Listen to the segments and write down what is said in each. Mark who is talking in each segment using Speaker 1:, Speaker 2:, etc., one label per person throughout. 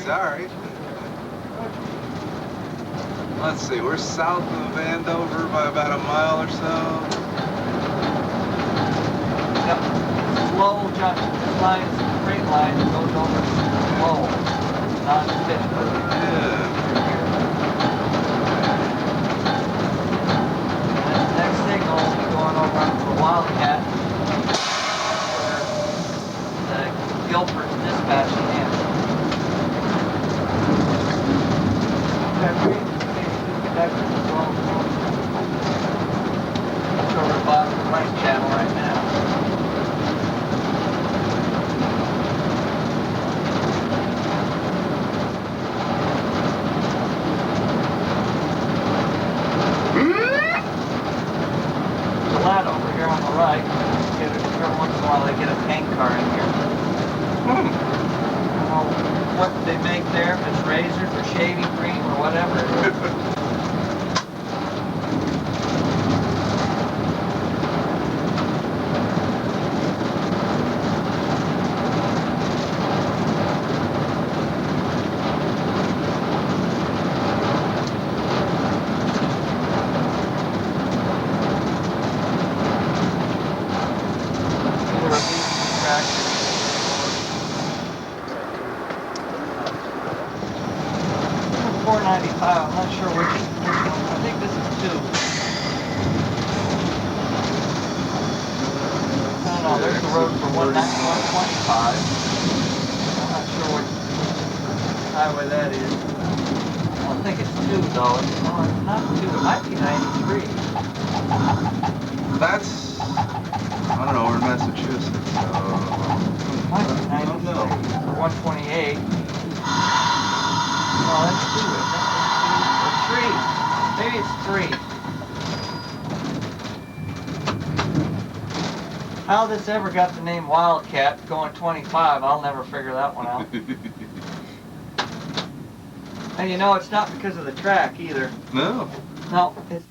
Speaker 1: sorry. Let's see, we're south of Andover by about a mile or so.
Speaker 2: Yep. Lowell Junction. This line is a straight line that goes over Lowell. Not Fitchburg.
Speaker 1: Yeah.
Speaker 2: And the next signal will be going over to Wildcat, where the Guilford's dispatching in. Conductors as well. It's over the bottom of the right channel right now. There's a lot over here on the right. Every once in a while they get a tank car in here. I don't know what they make there, if it's razors or shaving cream or whatever it is. $4.95. I'm not sure which one. I think this is 2. I don't know. There's the road for 125. I'm not sure which highway that is. I think it's 2 though. No, it's not 2. It might be 93.
Speaker 1: That's, I don't know, we're in Massachusetts, so...
Speaker 2: It might be 93 or 128. No, that's 2, isn't it? Or 3. Maybe it's 3. How this ever got the name Wildcat going 25, I'll never figure that one out. And you know, it's not because of the track either.
Speaker 1: No.
Speaker 2: No, it's...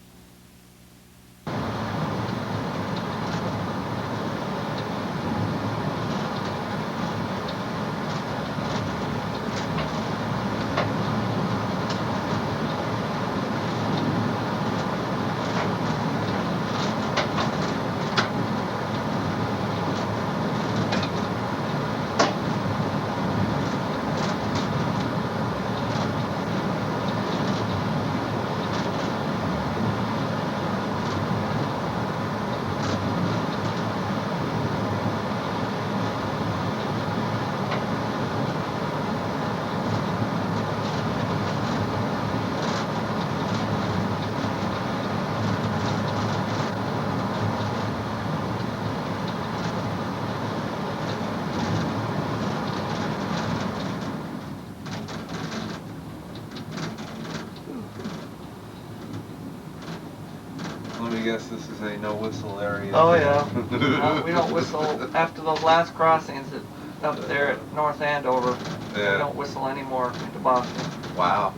Speaker 1: Let me guess, this is a no-whistle area.
Speaker 2: Oh yeah. No, we don't whistle after those last crossings up there at North Andover.
Speaker 1: Yeah.
Speaker 2: We don't whistle anymore into Boston.
Speaker 1: Wow.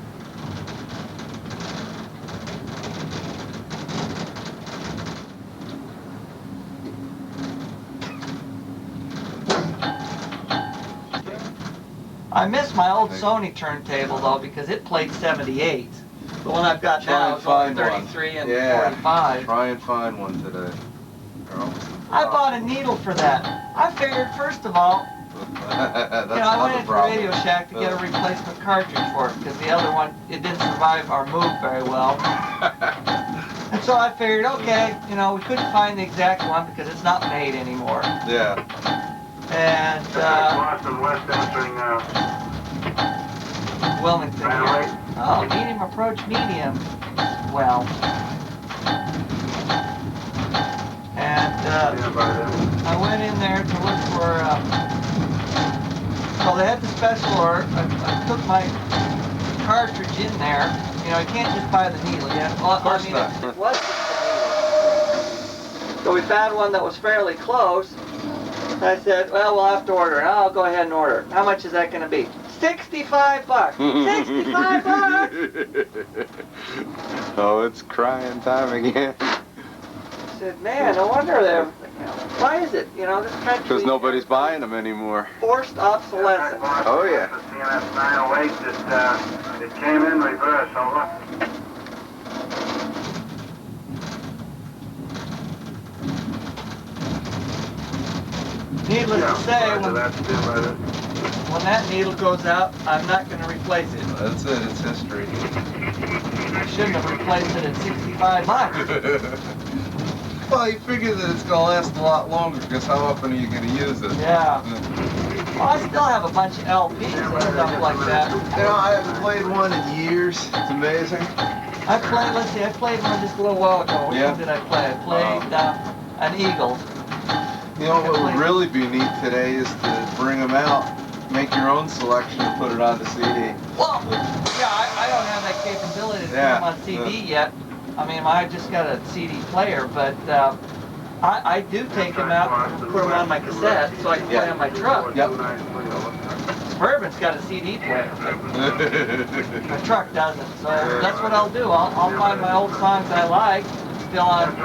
Speaker 2: I miss my old Sony turntable though because it played 78. The one I've got now is only 33 and 45.
Speaker 1: Try and find one today.
Speaker 2: I bought a needle for that. I figured, first of all, I went into Radio Shack to get a replacement cartridge for it because the other one, it didn't survive our move very well. And so I figured, okay, we couldn't find the exact one because it's not made anymore.
Speaker 1: Yeah.
Speaker 2: And
Speaker 3: Boston West entering
Speaker 2: Wilmington. Oh, medium approach, medium. Well. And I went in there to look for, so they had the special order. I took my cartridge in there. You can't just buy the needle.
Speaker 1: Of course not.
Speaker 2: It was so we found one that was fairly close. I said, well, we'll have to order it. I'll go ahead and order it. How much is that going to be? $65. $65.
Speaker 1: Oh, it's crying time again.
Speaker 2: I said, man, no wonder they're, Why is it? You know, this country...
Speaker 1: Because nobody's buying them anymore.
Speaker 2: Forced obsolescence.
Speaker 1: Oh, yeah.
Speaker 3: The CNS 908, it came in reverse, over.
Speaker 2: Needless to say,
Speaker 3: Roger, that's it, right.
Speaker 2: when that needle goes out, I'm not going to replace it.
Speaker 1: That's it. It's history.
Speaker 2: I shouldn't have replaced it at 65 bucks.
Speaker 1: Well, you figure that it's going to last a lot longer, because how often are you going to use it?
Speaker 2: Yeah. Well, I still have a bunch of LPs and stuff like that.
Speaker 1: You know, I haven't played one in years. It's amazing.
Speaker 2: I played one just a little while ago. Which one did I play? I played an Eagle.
Speaker 1: You know what would really be neat today is to bring them out, make your own selection, and put it on the CD.
Speaker 2: Well, yeah, I don't have that capability to put them on CD yet. I mean, I just got a CD player, but I do take them out and put them on my cassette so I can play on my truck.
Speaker 1: Yep.
Speaker 2: Suburban's got a CD player, but my truck doesn't. So that's what I'll do. I'll find my old songs I like, still on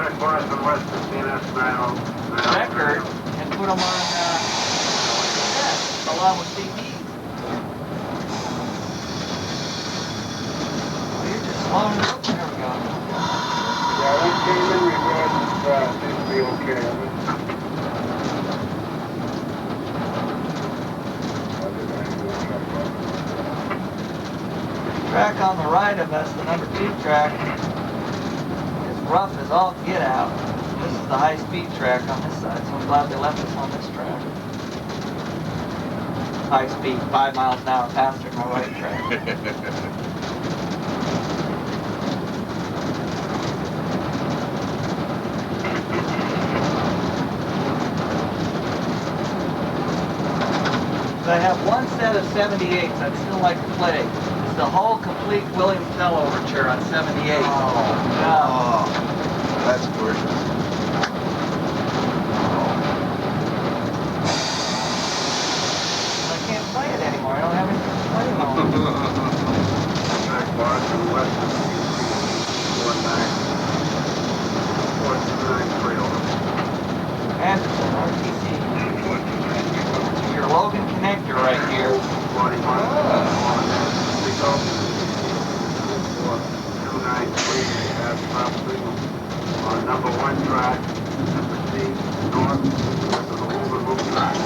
Speaker 2: record, and put them on cassette along with CDs. Oh, you're just slowing it up. There we go.
Speaker 3: Yeah, that came in reverse, seems to be okay.
Speaker 2: Track on the right of us, the number 2 track, is rough as all get out. This is the high-speed track on this side, so I'm glad they left us on this track. High speed, 5 miles an hour faster than my right track. I have one set of 78s I'd still like to play. It's the whole complete William Tell overture on 78.
Speaker 1: Oh, that's gorgeous.
Speaker 2: I can't play it anymore. I don't have anything to play it on.
Speaker 3: Track bars and west of 49 over.
Speaker 2: Anderson, RTC. Your Logan connector right here.
Speaker 3: 293 that's probably on number 1 track, number C, north, that's the overlook track.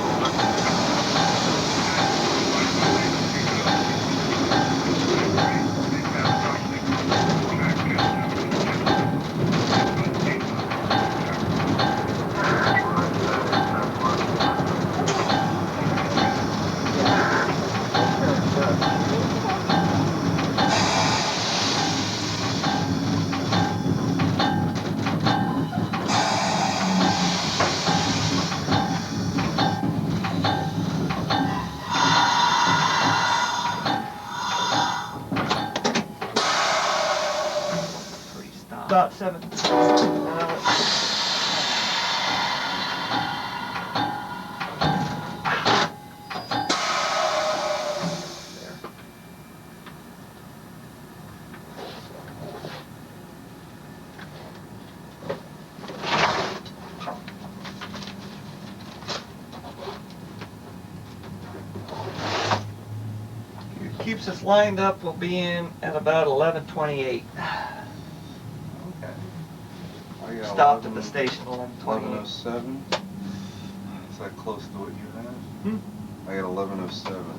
Speaker 2: About 7. Keeps us lined up. We'll be in at about 11:28. Stopped at the station 11:28.
Speaker 1: 11:07. Is that close to what you have? I got 11:07.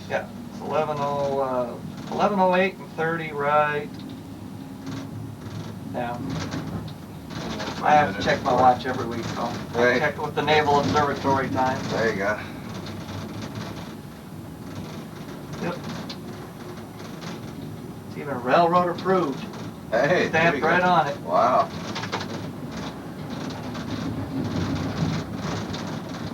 Speaker 2: Yeah, it's 11:08 and 30 right now. I have to check my watch every week, so I check it with the Naval Observatory time.
Speaker 1: There you go.
Speaker 2: Yep. It's even railroad approved.
Speaker 1: Hey,
Speaker 2: Stamped right on it.
Speaker 1: Wow.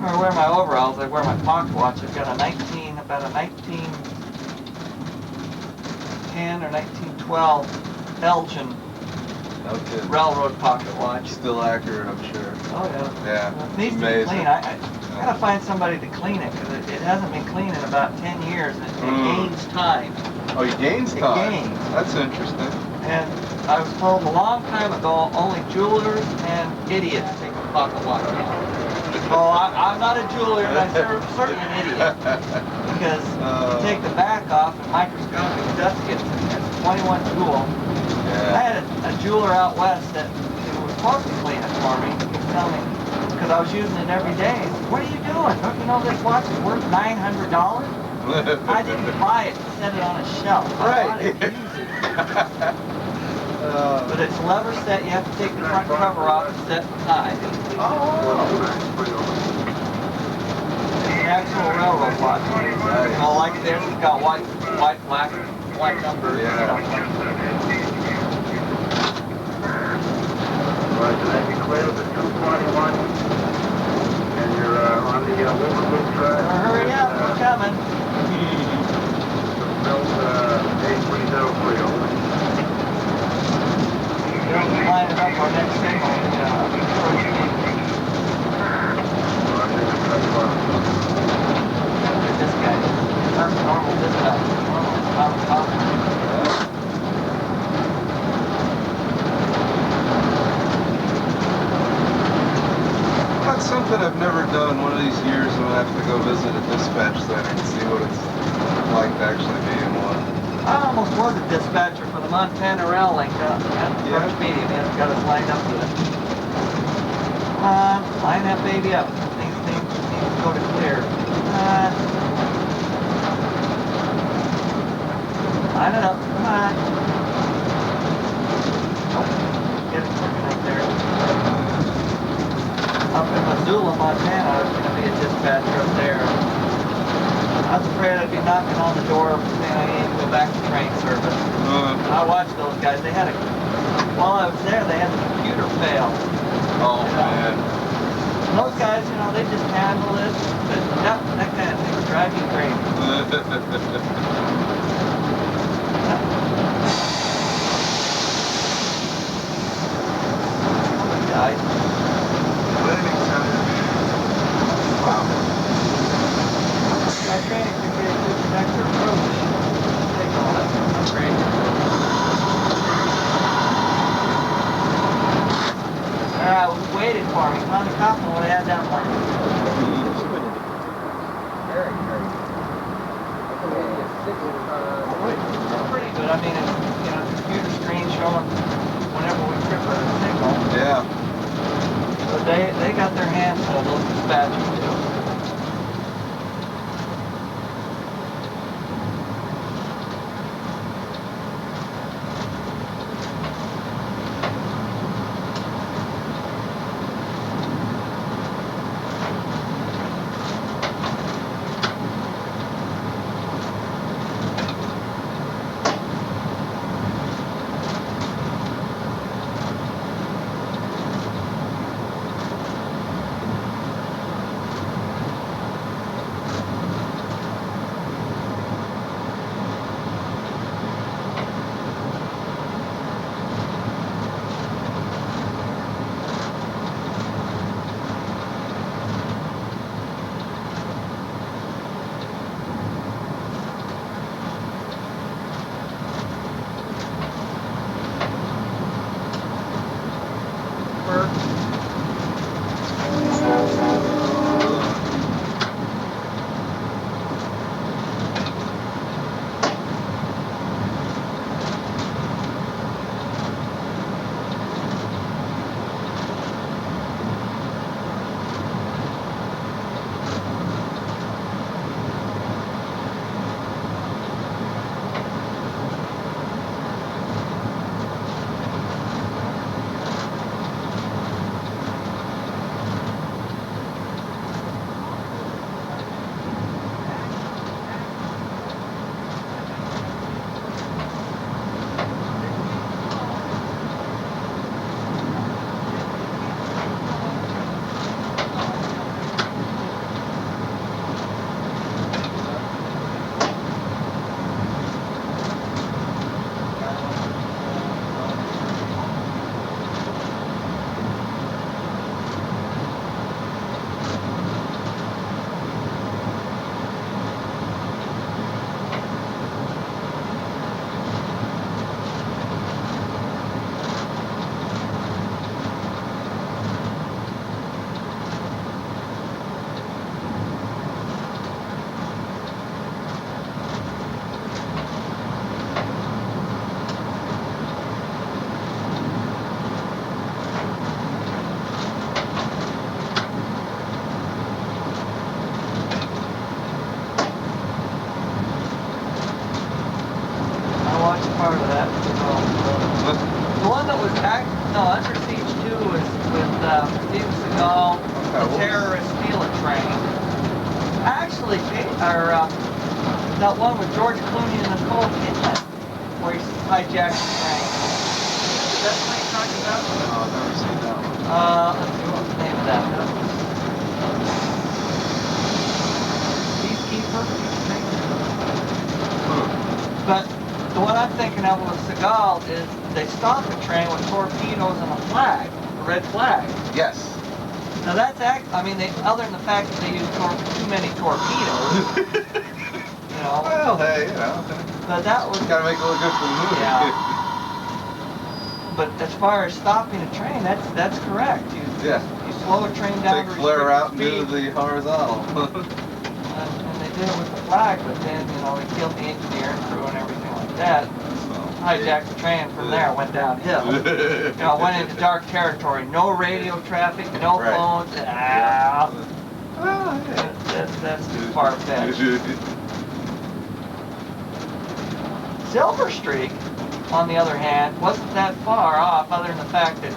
Speaker 2: I wear my overalls, I wear my pocket watch. I've got about a 1910 or 1912 Elgin railroad pocket watch.
Speaker 1: Still accurate, I'm sure.
Speaker 2: Oh yeah.
Speaker 1: Yeah.
Speaker 2: It needs to be clean. I gotta find somebody to clean it because it hasn't been clean in about 10 years and it gains time.
Speaker 1: Oh, it gains time?
Speaker 2: It gains.
Speaker 1: That's interesting.
Speaker 2: And I was told a long time ago only jewelers and idiots take the pocket watch out. Oh, I'm not a jeweler, and I'm certainly an idiot. Because you take the back off and microscopic dust gets in there. It's 21 jewel. I had a jeweler out west that was supposed to clean it for me. He was telling me, because I was using it every day. He said, what are you doing? Don't you know this watch is worth $900? I didn't buy it to set it on a shelf. I bought it to use it. But it's lever set. You have to take the front cover off and set the tie. It's an actual railroad watch. You know, like this, it's got white, black numbers.
Speaker 3: Right, tonight you clear the 221, and you're on the Wolverine track.
Speaker 2: Hurry up, we're coming.
Speaker 3: Build 8303 over.
Speaker 2: We're lining up our next signal. This guy. Normal dispatch.
Speaker 1: That's something I've never done. One of these years I'm going to have to go visit a dispatch center and see what it's like to actually be in one.
Speaker 2: I almost was a dispatcher for the Montana Rail Link at the first meeting. It's got us lined up to it. Line that baby up. Things need to go to clear. Line it up. Come on. Nope. Get it working right there. Up in Missoula, Montana, I was going to be a dispatcher up there. I was afraid I'd be knocking on the door saying I needed to go back to train service. I watched those guys. They had while I was there, they had the computer fail.
Speaker 1: Oh, man.
Speaker 2: And those guys, you know, they just handle it. But that kind of thing drives you crazy. Guys.
Speaker 1: Landing center. Wow.
Speaker 2: My training can be a good connector approach. Take all that. That's great. Waited for me. Tommy Coughlin would have had that one. Very. It's pretty good. I mean, it's, you know, computer screen showing whenever we trip a signal.
Speaker 1: Yeah.
Speaker 2: But they got their hands full, those dispatchers too. terrorists steal a train. Actually, that one with George Clooney and Nicole Kidman, where he hijacked the train. Is that what you're talking about?
Speaker 1: No, I've never seen that one.
Speaker 2: Let's see, what's the name of that? Peacekeeper? But the one I'm thinking of with Seagal is they stop the train with torpedoes and a flag, a red flag.
Speaker 1: Yes.
Speaker 2: Now that's other than the fact that they use too many torpedoes, you know.
Speaker 1: Well, hey, you know.
Speaker 2: But that was
Speaker 1: Gotta make it look good for the movie.
Speaker 2: Yeah. But as far as stopping a train, that's correct. You slow a train down.
Speaker 1: Take flare out and do the horizontal.
Speaker 2: And they did it with the flag, but then they killed the engineer and crew and everything like that. Hijacked the train from there, went downhill. Went into dark territory. No radio traffic, no phones. That's too far-fetched. Silver Streak, on the other hand, wasn't that far off, other than the fact that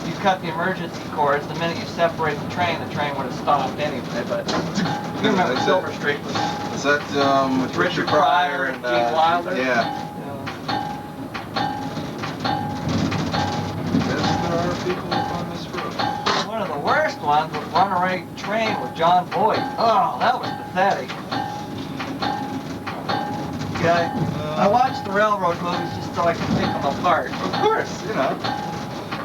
Speaker 2: you cut the emergency cords. The minute you separate the train would have stopped anyway. But you remember Silver Streak was.
Speaker 1: Is that with Richard Pryor and
Speaker 2: Gene Wilder?
Speaker 1: Yeah. There are people on this road.
Speaker 2: One of the worst ones was Runaway Train with John Boyd. Oh, that was pathetic. Okay. I watched the railroad movies just so I could pick them apart.
Speaker 1: Of course,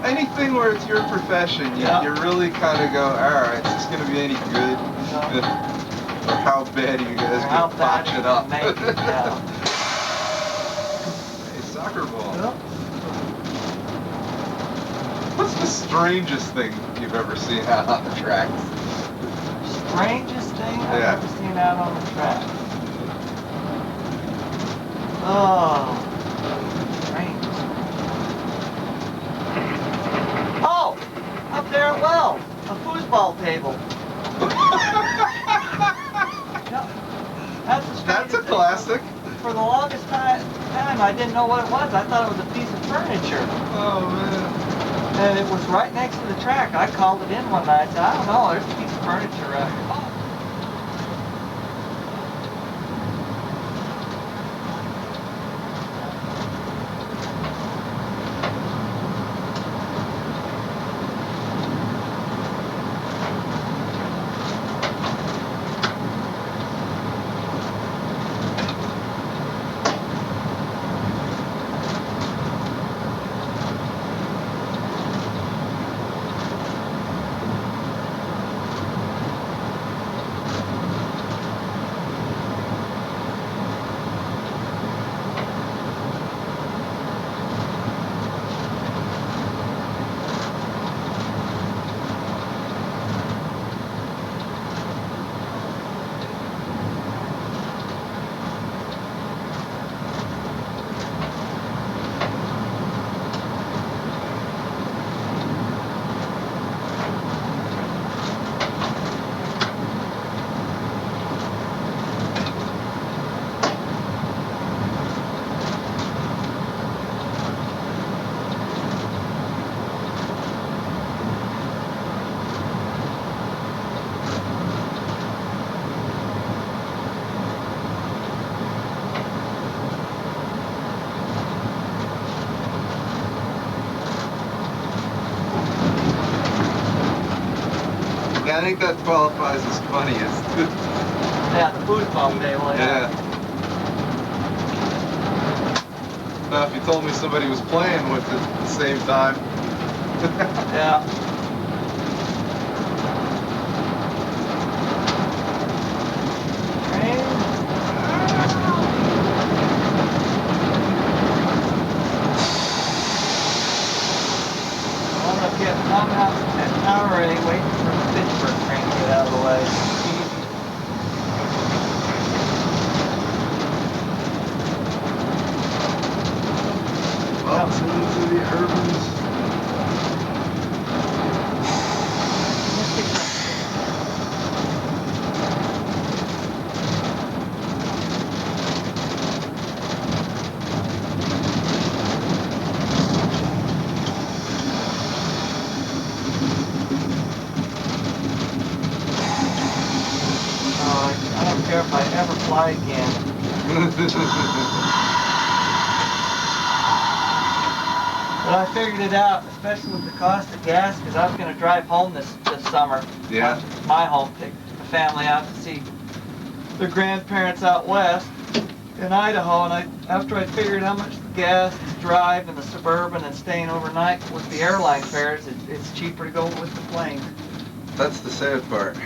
Speaker 1: anything where it's your profession, you really kind of go, all right, is this going to be any good? Or how bad are you guys going to botch it up? Hey, soccer ball.
Speaker 2: Yep.
Speaker 1: What's the strangest thing you've ever seen out on the tracks?
Speaker 2: Strangest thing I've ever seen out on the track. Oh, strangest. Oh, up there at Wells, a foosball table.
Speaker 1: That's a classic.
Speaker 2: For the longest time, I didn't know what it was. I thought it was a piece of furniture.
Speaker 1: Oh, man.
Speaker 2: And it was right next to the track. I called it in one night. I said, I don't know, there's a piece of furniture out here. Oh.
Speaker 1: I think that qualifies as funniest.
Speaker 2: Yeah, the foosball table,
Speaker 1: Yeah. Now, if you told me somebody was playing with it at the same time.
Speaker 2: Yeah. I'm out at Tower A waiting for the Pittsburgh train to get out of the way.
Speaker 1: Welcome to the Urbans.
Speaker 2: don't care if I ever fly again. But I figured it out, especially with the cost of gas, because I was going to drive home this summer.
Speaker 1: Yeah.
Speaker 2: My home, take the family out to see their grandparents out west in Idaho, and after I figured how much the gas to drive in the Suburban and staying overnight with the airline fares, it's cheaper to go with the plane.
Speaker 1: That's the sad part.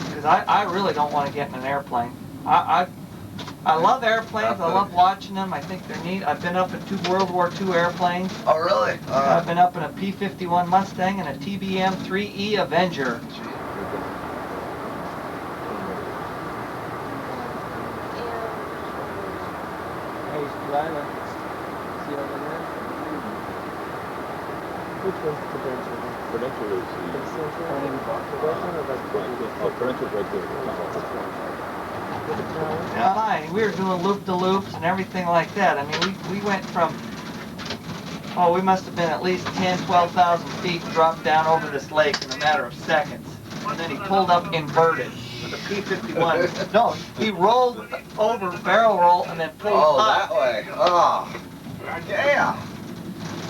Speaker 2: Because I really don't want to get in an airplane. I love airplanes. I love watching them. I think they're neat. I've been up in 2 World War II airplanes.
Speaker 1: Oh, really?
Speaker 2: I've been up in a P-51 Mustang and a TBM-3E Avenger. He's driving. See over there?
Speaker 4: Which one's the credential? Credential is the credential or credential right there.
Speaker 2: Yeah, fine. We were doing loop-de-loops and everything like that. I mean, we went from, we must have been at least 10, 12,000 feet, dropped down over this lake in a matter of seconds. And then he pulled up inverted with a P-51. No, he rolled over, barrel roll, and then pulled up.
Speaker 1: That way. Oh, yeah.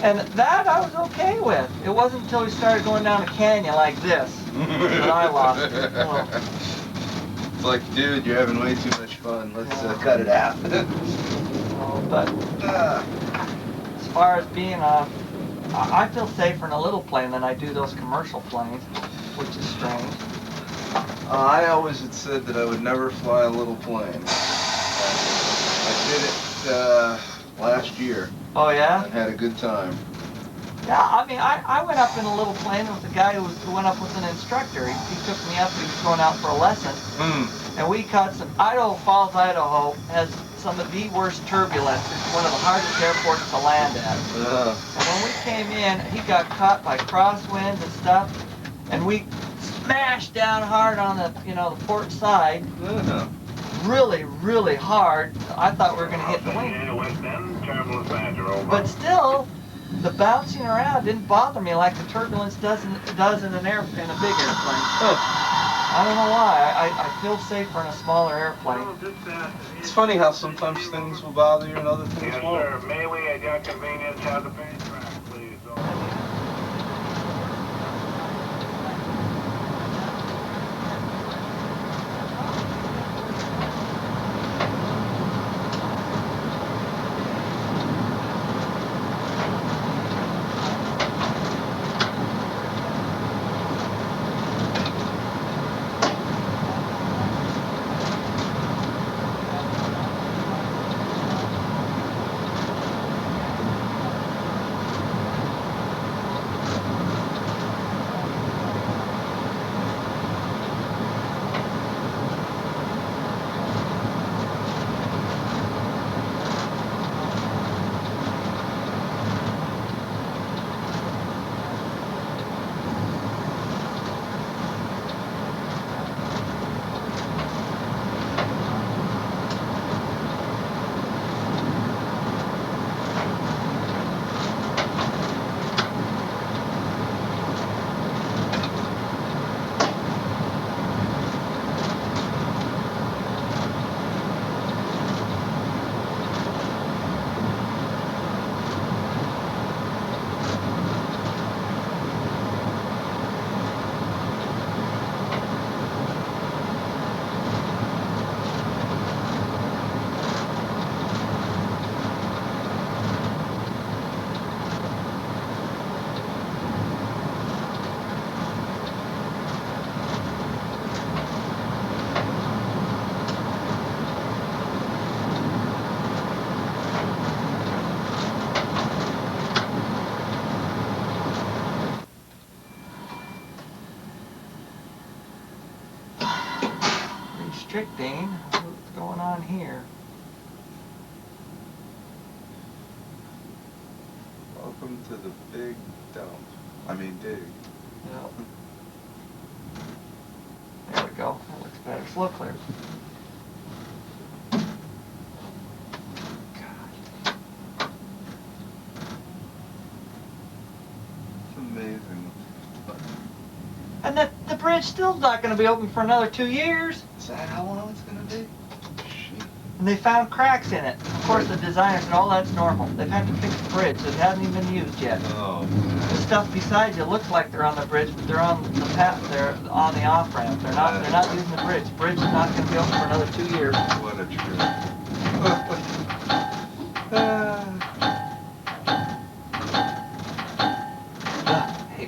Speaker 2: And that I was okay with. It wasn't until we started going down a canyon like this that I lost it. Oh.
Speaker 1: It's like, dude, you're having way too much fun. Let's cut it out.
Speaker 2: But as far as being I feel safer in a little plane than I do those commercial planes, which is strange.
Speaker 1: I always had said that I would never fly a little plane. I did it last year.
Speaker 2: Oh yeah?
Speaker 1: And had a good time.
Speaker 2: Yeah, I mean, I went up in a little plane with a guy who went up with an instructor. He took me up, he was going out for a lesson. And we caught Idaho Falls, Idaho has some of the worst turbulence. It's one of the hardest airports to land at. And when we came in, he got caught by crosswinds and stuff, and we smashed down hard on the, the port side. Really, really hard. I thought we were going to hit the wing. But still, the bouncing around didn't bother me like the turbulence does in a big airplane. I don't know why. I feel safer in a smaller airplane.
Speaker 1: It's funny how sometimes things will bother you and other things won't.
Speaker 3: Sir, may we, at your convenience, have the pin track, please?
Speaker 2: Restricting. What's going on here?
Speaker 1: Welcome to the big dump. I mean, dig.
Speaker 2: Yep. There we go. That looks better. Slow clear.
Speaker 1: It's amazing.
Speaker 2: And the bridge bridge still not going to be open for another 2 years.
Speaker 1: Is that how long it's gonna be? Shit.
Speaker 2: And they found cracks in it. Of course, the designer said, "Oh, that's normal." They've had to fix the bridge, so it hasn't even been used yet.
Speaker 1: Oh,
Speaker 2: The
Speaker 1: man.
Speaker 2: stuff beside you looks like they're on the bridge, but they're on the path. They're on the off ramp. They're not. They're not using the bridge. The bridge is not going to be open for another 2 years.
Speaker 1: What a
Speaker 2: Hey,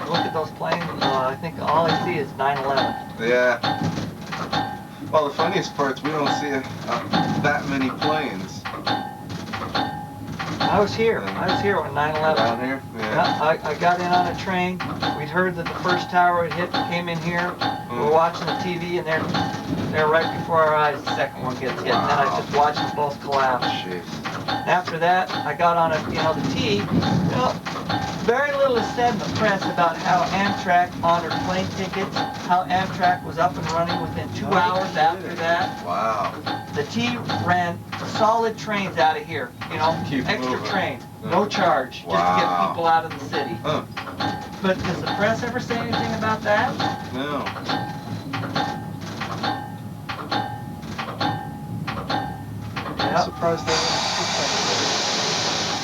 Speaker 2: look at those planes. I think all I see is 9/11.
Speaker 1: Yeah. Well, the funniest part's we don't see that many planes.
Speaker 2: I was here. I was here when 9/11.
Speaker 1: Down here?
Speaker 2: Yeah, I got in on a train. We'd heard that the first tower had hit, came in here. We were watching the TV, and they're right before our eyes. The second one gets hit, and then I just watched them both collapse.
Speaker 1: Jeez.
Speaker 2: After that, I got on the T. Very little is said in the press about how Amtrak honored plane tickets, how Amtrak was up and running within 2 hours after that.
Speaker 1: Wow.
Speaker 2: The T ran solid trains out of here,
Speaker 1: Keep
Speaker 2: extra
Speaker 1: moving.
Speaker 2: trains, no charge, just to get
Speaker 1: Wow.
Speaker 2: people out of the city.
Speaker 1: Huh.
Speaker 2: But does the press ever say anything about that?
Speaker 1: No. I'm
Speaker 2: Yep.
Speaker 1: surprised they didn't.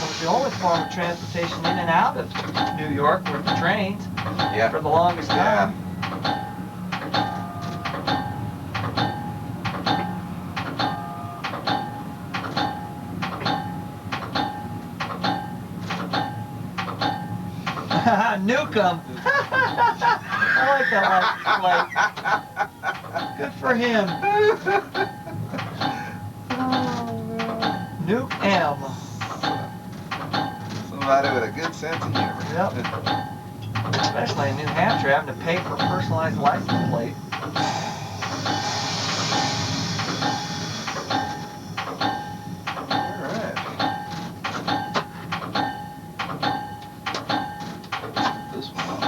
Speaker 2: It was the only form of transportation in and out of New York were the trains
Speaker 1: Yeah.
Speaker 2: for the longest time. Nuke 'em. I like that license plate. Good for him. Nuke M.
Speaker 1: Somebody with a good sense of humor.
Speaker 2: Yep. Especially in New Hampshire, having to pay for a personalized license plate.
Speaker 1: Alright. This one off.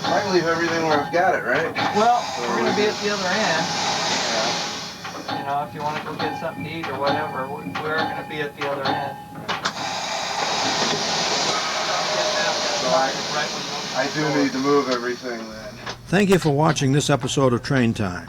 Speaker 1: I leave everything where I've got it, right?
Speaker 2: Well, we're going to be at the other end.
Speaker 1: Yeah.
Speaker 2: If you want to go get something to eat or whatever, we're going to be at the other end.
Speaker 1: I do need to move everything then.
Speaker 5: Thank you for watching this episode of Train Time.